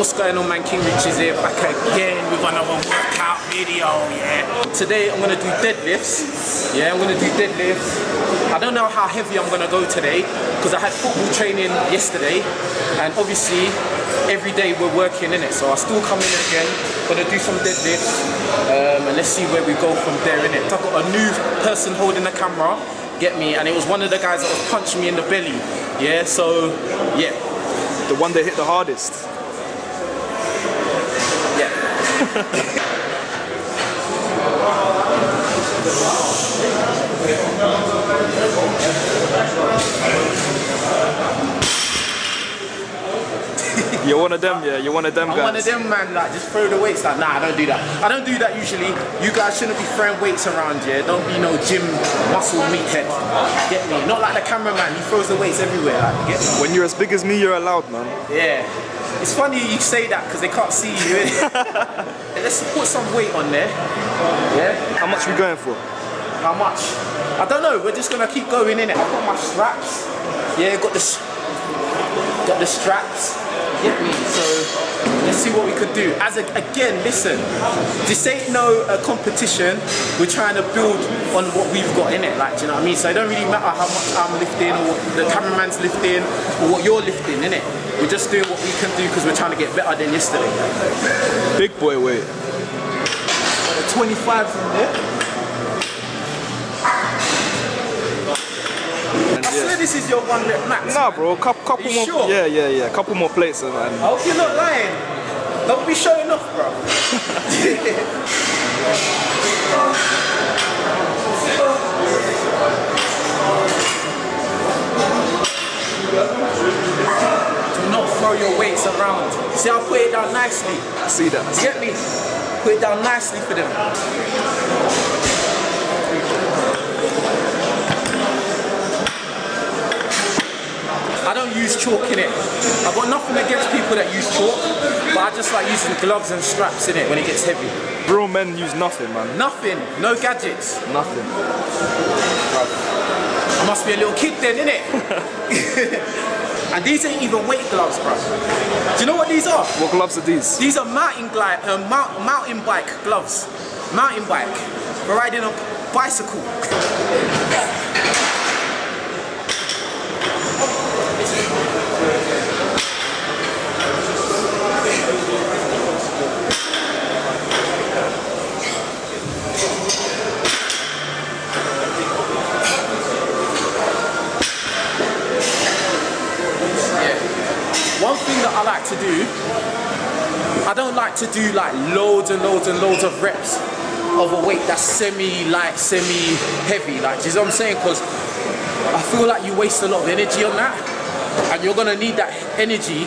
What's going on, man? King Richez here, back again with another workout video, yeah? Today I'm gonna do deadlifts, yeah? I'm gonna do deadlifts. I don't know how heavy I'm gonna go today, because I had football training yesterday, and obviously, every day we're working in it, so I'll still come in again, gonna do some deadlifts, and let's see where we go from there, innit? I've got a new person holding the camera, get me, and it was one of the guys that was punching me in the belly, yeah? So, yeah. The one that hit the hardest. You're one of them, yeah? You're one of them guys? I'm one of them, man, like, just throw the weights, like, nah, I don't do that. I don't do that usually. You guys shouldn't be throwing weights around, yeah? Don't be no gym muscle meathead, get me? Not like the cameraman, he throws the weights everywhere, like, get me? When you're as big as me, you're allowed, man. Yeah. It's funny you say that, because they can't see you, Let's put some weight on there, yeah? How much are we going for? How much? I don't know, we're just gonna keep going in it. I've got my straps, yeah, got the straps. Get me, so let's see what we could do. Again, listen, this ain't no competition. We're trying to build on what we've got in it, like, do you know what I mean? So it don't really matter how much I'm lifting or what the cameraman's lifting or what you're lifting, in it. We're just doing what we can do because we're trying to get better than yesterday. Big boy weight. 25 from there. I swear this is your 1 rep max. Nah, bro, couple more. Sure? Yeah. Couple more plates, and I hope you're not lying. Don't be showing off, bro. Do not throw your weights around. See, I'll put it down nicely. I see that. Get me? Put it down nicely for them. I don't use chalk in it. I've got nothing against people that use chalk, but I just like using gloves and straps in it when it gets heavy. Real men use nothing, man. Nothing. No gadgets. Nothing. I must be a little kid then, innit? And these ain't even weight gloves, bro. Do you know what these are? What gloves are these? These are mountain bike gloves. Mountain bike. For riding a bicycle. One thing that I like to do, I don't like to do like loads and loads and loads of reps of a weight that's semi-light, semi-heavy, like, do you know what I'm saying? Because I feel like you waste a lot of energy on that, and you're gonna need that energy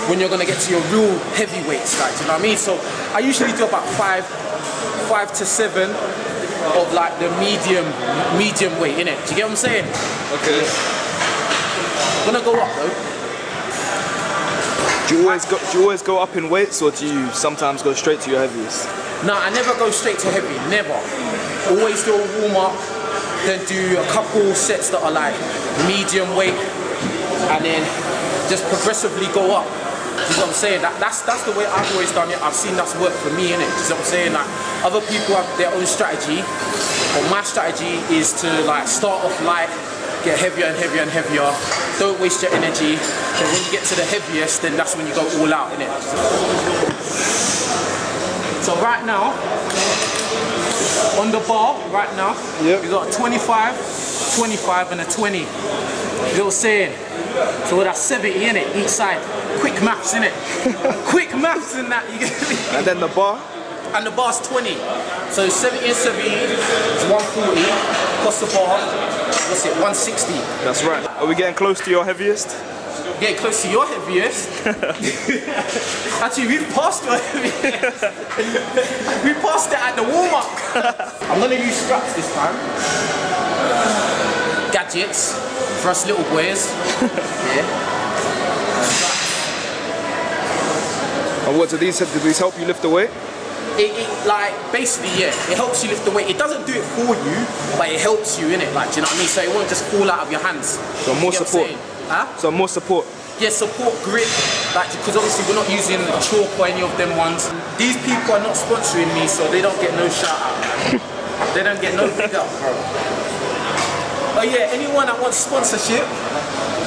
when you're gonna get to your real heavy weights, like, do you know what I mean? So I usually do about 5 to 7 of like the medium weight, innit? Do you get what I'm saying? Okay. I'm gonna go up though. Do you always go up in weights, or do you sometimes go straight to your heaviest? No, I never go straight to heavy, never. Always do a warm up, then do a couple sets that are like medium weight, and then just progressively go up. You know what I'm saying? That's the way I've always done it. I've seen that's worked for me, innit? You know what I'm saying? Like, other people have their own strategy, but my strategy is to like start off light, get heavier and heavier and heavier. Don't waste your energy. And when you get to the heaviest, then that's when you go all out, innit? So right now, on the bar, right now, we got a 25, 25 and a 20. You know what I'm saying? So that's 70, innit? Each side. Quick maths, innit? Quick maths in that, you get me? And then the bar? And the bar's 20. So 70 and 70 is 140. Plus the bar, what's it, 160. That's right. Are we getting close to your heaviest? Getting close to your heaviest? Actually, we've passed your heaviest. We passed it at the warm-up. I'm gonna use straps this time. Gadgets for us little boys. Yeah. And what do these help you lift the weight? It like, basically, yeah, it helps you lift the weight. It doesn't do it for you, but it helps you in it, like, do you know what I mean? So it won't just fall out of your hands. So more support. Huh? So more support. Yeah, support, grip, Like, because obviously we're not using chalk or any of them ones. These people are not sponsoring me, so they don't get no shout out, man. They don't get no big up, bro. Oh yeah, anyone that wants sponsorship,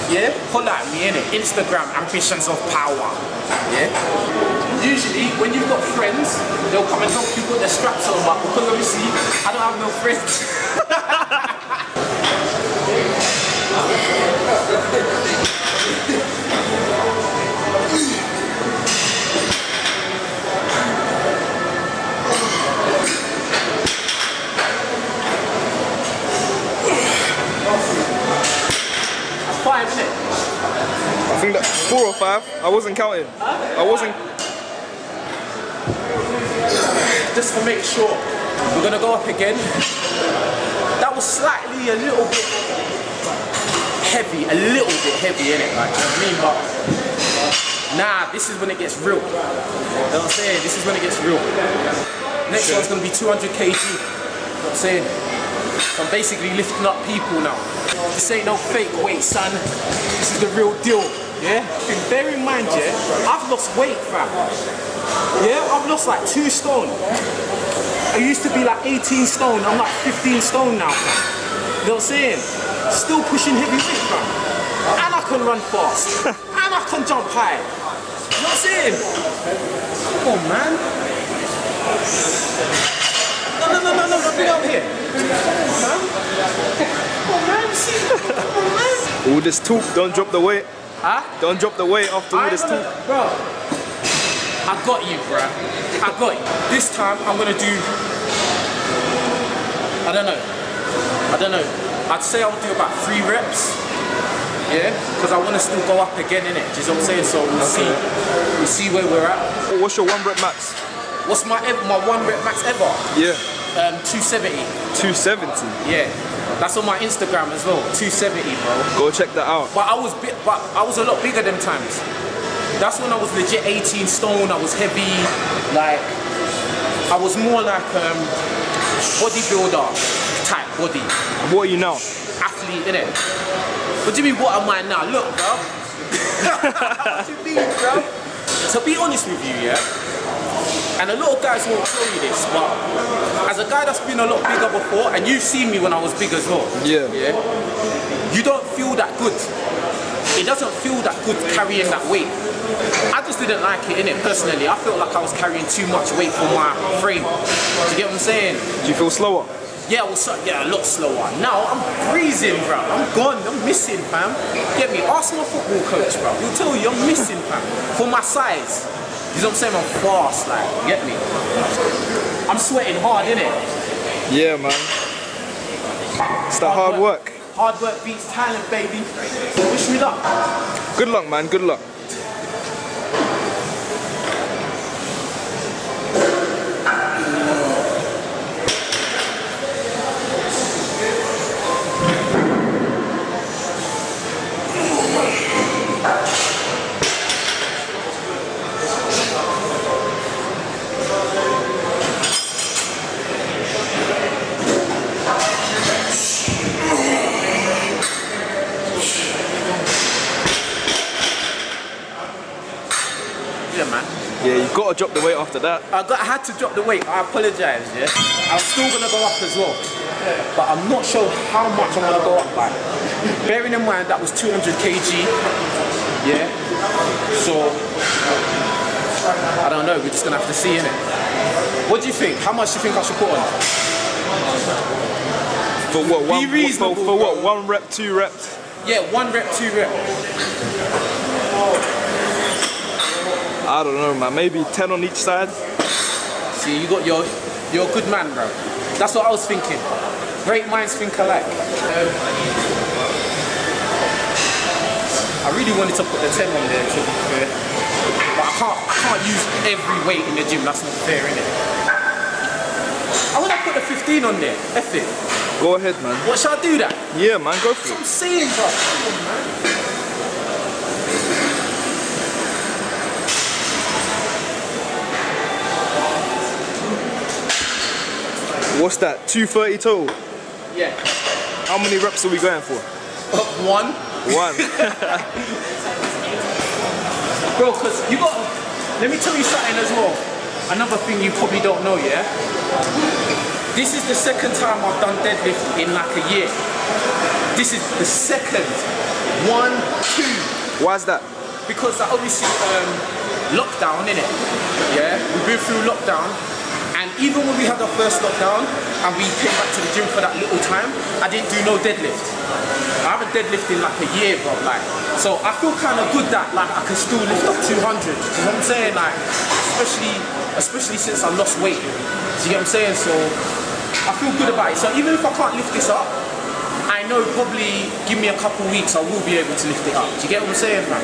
yeah, holler at me, innit? Instagram, Ambitions of Power, yeah? Usually, when you've got friends, they'll come and help you put their straps on, but because obviously, I don't have no friends. Five, isn't it? I think that 4 or 5. I wasn't counting. I wasn't. Just to make sure, we're gonna go up again. That was slightly a little bit heavy, innit? Like, you know what I mean? But nah, this is when it gets real. You know what I'm saying? This is when it gets real. Next one's gonna be 200 kg. You know what I'm saying? So I'm basically lifting up people now. This ain't no fake weight, son. This is the real deal, yeah? And bear in mind, yeah, I've lost weight, fam. Yeah, I've lost like 2 stone. I used to be like 18 stone, I'm like 15 stone now, fam. You know what I'm saying? Still pushing heavy weight, fam. And I can run fast. And I can jump high. You know what I'm saying? Come on, man. No, bring up here. All this talk, don't drop the weight. Huh? Don't drop the weight after all this talk. Bro, I got you, bro. I got you. This time I'm gonna do, I don't know. I'd say I'll do about 3 reps. Yeah? Because I want to still go up again, innit? Do you know what I'm saying? So we'll see where we're at. What's your 1 rep max? What's my 1 rep max ever? Yeah. 270. 270? Yeah. That's on my Instagram as well. 270, bro. Go check that out. But I was a lot bigger them times. That's when I was legit 18 stone. I was heavy. Like, I was more like bodybuilder type body. And what are you now? Athlete, innit? What do you mean, what am I now? Look, bro. What do you mean, bro? To be honest with you, yeah? And a lot of guys won't tell you this, but as a guy that's been a lot bigger before, and you've seen me when I was big as well, yeah, you don't feel that good. It doesn't feel that good carrying that weight. I just didn't like it, innit, personally. I felt like I was carrying too much weight for my frame. Do you get what I'm saying? Do you feel slower? Yeah, a lot slower. Now, I'm freezing, bro. I'm gone. I'm missing, fam. Get me? Ask my football coach, bro. He'll tell you I'm missing, fam. For my size. You know what I'm saying? I'm fast, like, get me? I'm sweating hard, innit? Yeah, man. It's that hard work. Hard work beats talent, baby. So wish me luck. Good luck, man. Good luck. Yeah, you've got to drop the weight after that. I had to drop the weight. I apologise, yeah? I'm still going to go up as well. But I'm not sure how much I'm going to go up by. Bearing in mind that was 200 kg. Yeah? So, I don't know. We're just going to have to see, innit? What do you think? How much do you think I should put on? For what? Be reasonable, for what? 1 rep, 2 reps? Yeah, 1 rep, 2 reps. I don't know, man. Maybe 10 on each side. See, you're a good man, bro. That's what I was thinking. Great minds think alike. I really wanted to put the 10 on there, to be fair. But I can't use every weight in the gym. That's not fair, innit? I want to put the 15 on there. F it. Go ahead, man. What, should I do that? Yeah, man. Go for it. I'm saying, bro. Come on, man. What's that? 230 total? Yeah. How many reps are we going for? 1. 1. Bro, because you got, let me tell you something as well. Another thing you probably don't know, yeah? This is the second time I've done deadlift in like a year. This is the second. 1, 2. Why's that? Because obviously lockdown, innit? Yeah, we've been through lockdown. And even when we had our first lockdown and we came back to the gym for that little time, I didn't do no deadlift. I haven't deadlifted in like a year, bro. Like, so I feel kind of good that like I can still lift up 200. You know what I'm saying? Like, especially since I lost weight. Do you get what I'm saying? So I feel good about it. So even if I can't lift this up, I know probably give me a couple weeks I will be able to lift it up. Do you get what I'm saying, man?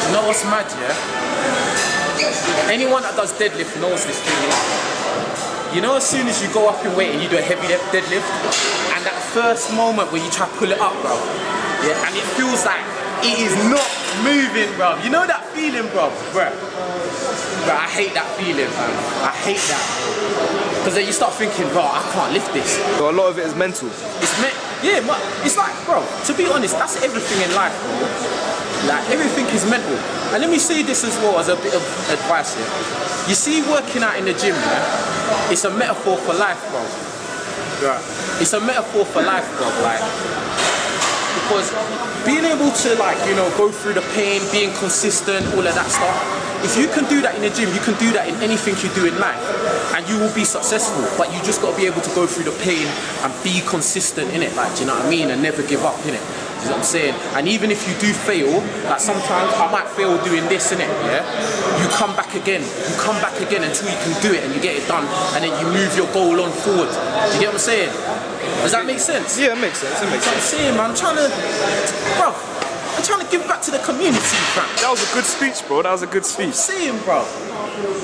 You know what's mad, yeah? Anyone that does deadlift knows this thing. You know, as soon as you go up in weight and you do a heavy deadlift, and that first moment where you try to pull it up, bro, yeah, and it feels like it is not moving, bro. You know that feeling, bro? Bro, I hate that feeling, man. I hate that. Because then you start thinking, bro, I can't lift this. So a lot of it is mental. Yeah, it's like, bro, to be honest, that's everything in life, bro. Like, everything is mental. And let me say this as well as a bit of advice here. You see, working out in the gym, yeah, it's a metaphor for life, bro. Right. It's a metaphor for life, bro. Like, because being able to, like, you know, go through the pain, being consistent, all of that stuff, if you can do that in the gym, you can do that in anything you do in life, and you will be successful. But you just got to be able to go through the pain and be consistent in it, like, do you know what I mean, and never give up in it. You know what I'm saying? And even if you do fail, like sometimes I might fail doing this, innit, yeah? You come back again. You come back again until you can do it and you get it done, and then you move your goal on forward. You get what I'm saying? Does that make sense? Yeah, it makes sense. It makes sense. I'm saying, man, I'm trying to give back to the community, fam. That was a good speech, bro. That was a good speech. I'm saying, bro.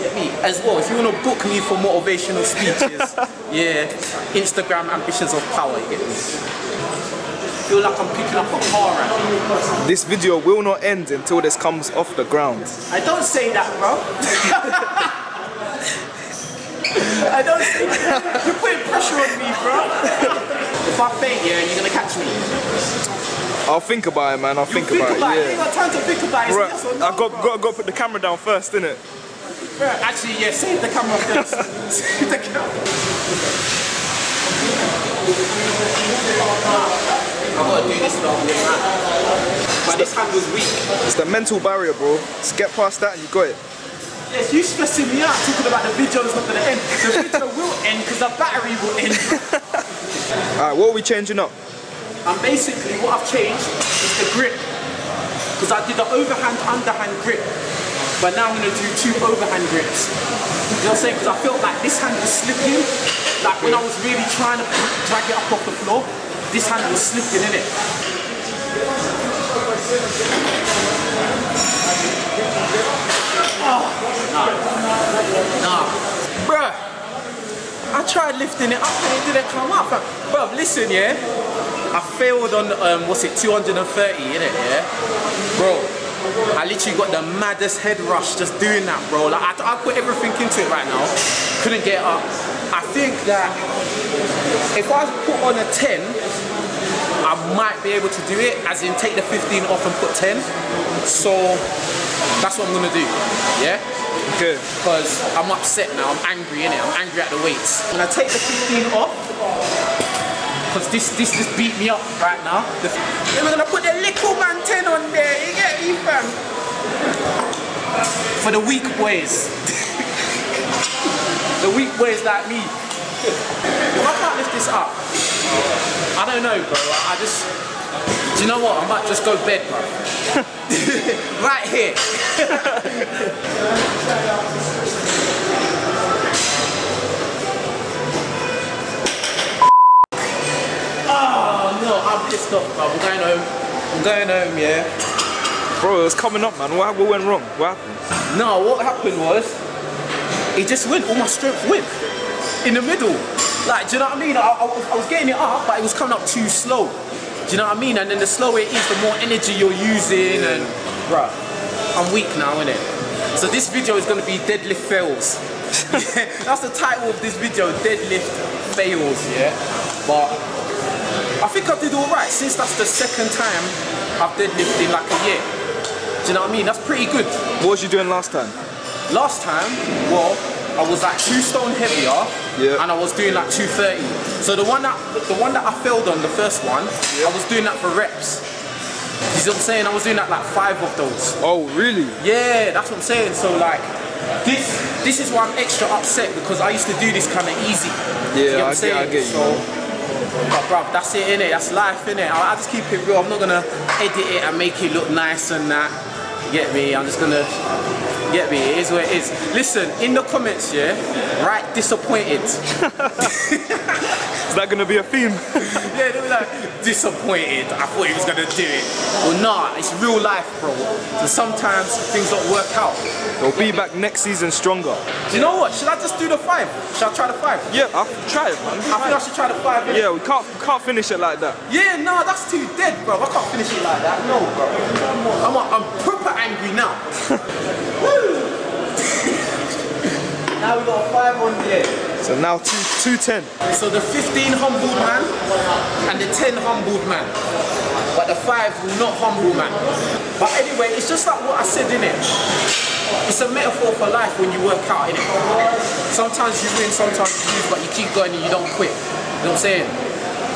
Get me as well. If you want to book me for motivational speeches, yeah, Instagram Ambitions of Power. You get me? I feel like I'm picking up a car right now. This video will not end until this comes off the ground. I don't say that, bro. I don't say that. You're putting pressure on me, bro. If I faint, yeah, you're gonna catch me. I'll think about it, man. I'll think about it. Yeah. You ain't got time to think about it. Right. I got to put the camera down first, innit? Right. Actually, yeah, save the camera first. Save the camera. I gotta do this though, but this hand was weak. It's the mental barrier, bro. Just get past that and you got it. Yes, you stressing me out talking about the video's not gonna end. The video will end because the battery will end. Alright, what are we changing up? And basically what I've changed is the grip. Because I did the overhand, underhand grip. But now I'm gonna do 2 overhand grips. You know what I'm saying? Because I felt like this hand was slipping. Like when I was really trying to drag it up off the floor, this hand was slipping, innit? Oh, nah. Bruh, I tried lifting it up and it didn't come up. Bruh, listen, yeah? I failed on, 230, innit, yeah? Bro, I literally got the maddest head rush just doing that, bro. Like, I put everything into it right now. Couldn't get up. I think that if I put on a 10, I might be able to do it, as in take the 15 off and put 10. So that's what I'm gonna do, yeah? Okay. Because I'm upset now, I'm angry, innit? I'm angry at the weights. I'm gonna take the 15 off, because this just beat me up right now. Then we're gonna put the little man 10 on there, you get me, fam? For the weak boys. The weak boys like me. If I can't lift this up, I don't know, bro. I just, do you know what? I might just go bed, bro. Right here. Oh no, I'm pissed off, bro. I'm going home. I'm going home, yeah. Bro, it was coming up, man. What went wrong? What happened? No, what happened was, it just went, all my strength went in the middle. Like, do you know what I mean? I was getting it up, but it was coming up too slow. Do you know what I mean? And then the slower it is, the more energy you're using, and bruh, I'm weak now, innit? So this video is gonna be deadlift fails. Yeah, that's the title of this video, deadlift fails, yeah? But I think I did alright, since that's the second time I've deadlifted in like a year. Do Do you know what I mean? That's pretty good. What was you doing last time? Last time, well, I was like 2 stone heavier, yeah, and I was doing like 230. So the one that I failed on, the first one, yeah, I was doing that for reps. You see what I'm saying? I was doing that like 5 of those. Oh, really? Yeah, that's what I'm saying. So like, this is why I'm extra upset, because I used to do this kind of easy. Yeah, I get you. So, but bruv, that's it, innit? That's life, innit? I just keep it real. I'm not gonna edit it and make it look nice and that. You get me? I'm just gonna, get me? It is what it is. Listen, in the comments, yeah, write disappointed. Is that gonna be a theme? Yeah, they'll be like, disappointed. I thought he was gonna do it. Well, nah, it's real life, bro. So sometimes things don't work out. They'll be back next season stronger. Do you know what? Should I just do the 5? Should I try the 5? Yeah, I'll try it, man. I think I should try the 5. Innit? Yeah, we can't finish it like that. Yeah, no, that's too dead, bro. I can't finish it like that. No, bro. I'm proper angry now. Woo! Now we got a 5 on there. So now 210. So the 15 humbled man and the 10 humbled man. But the 5 will not humble man. But anyway, it's just like what I said, innit? It's a metaphor for life when you work out, innit? Sometimes you win, sometimes you lose, but you keep going and you don't quit. You know what I'm saying?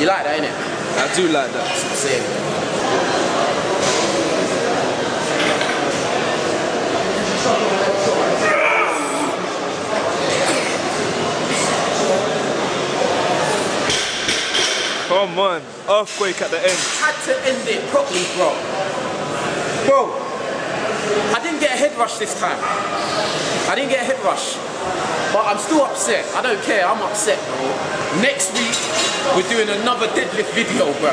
You like that, innit? I do like that. That's what I'm saying. Come on, earthquake at the end. Had to end it properly, bro. Bro, I didn't get a head rush this time. I didn't get a head rush. But I'm still upset. I don't care, I'm upset, bro. Next week, we're doing another deadlift video, bro.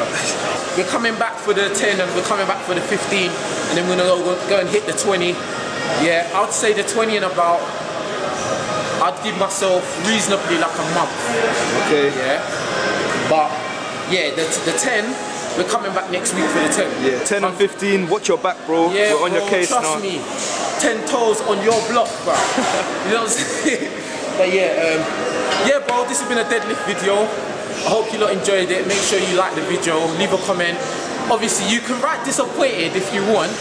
We're coming back for the 10 and we're coming back for the 15. And then we're gonna go and hit the 20. Yeah, I would say the 20 in about, I'd give myself reasonably like a month. Okay. Yeah. But yeah, the 10, we're coming back next week for the 10. Yeah, 10 and 15, watch your back, bro. Yeah, we're on your case trust now. me. 10 toes on your block, bro. You know what I'm saying? But yeah, bro, this has been a deadlift video. I hope you lot enjoyed it. Make sure you like the video, leave a comment. Obviously, you can write disappointed if you want,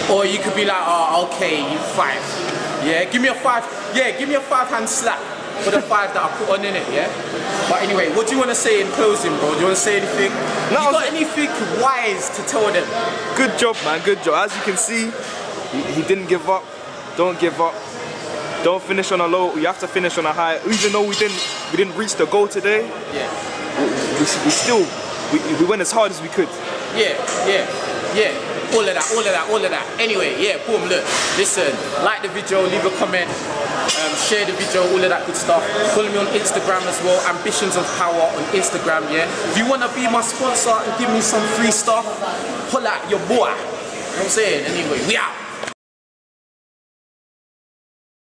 or you could be like, oh, okay, you 5. Yeah, give me a 5. Yeah, give me a 5-hand slap for the 5 that I put on in it, yeah? But anyway, what do you want to say in closing, bro? Do you want to say anything? No, you got anything wise to tell them? Good job, man, good job. As you can see, he didn't give up. Don't give up. Don't finish on a low. You have to finish on a high. Even though we didn't reach the goal today, yeah, we went as hard as we could. Yeah. All of that. Anyway, yeah, boom, look. Listen, like the video, leave a comment, share the video, all of that good stuff. Follow me on Instagram as well, Ambitions of Power on Instagram, yeah. If you want to be my sponsor and give me some free stuff, pull out your boy. You know what I'm saying? Anyway, we out.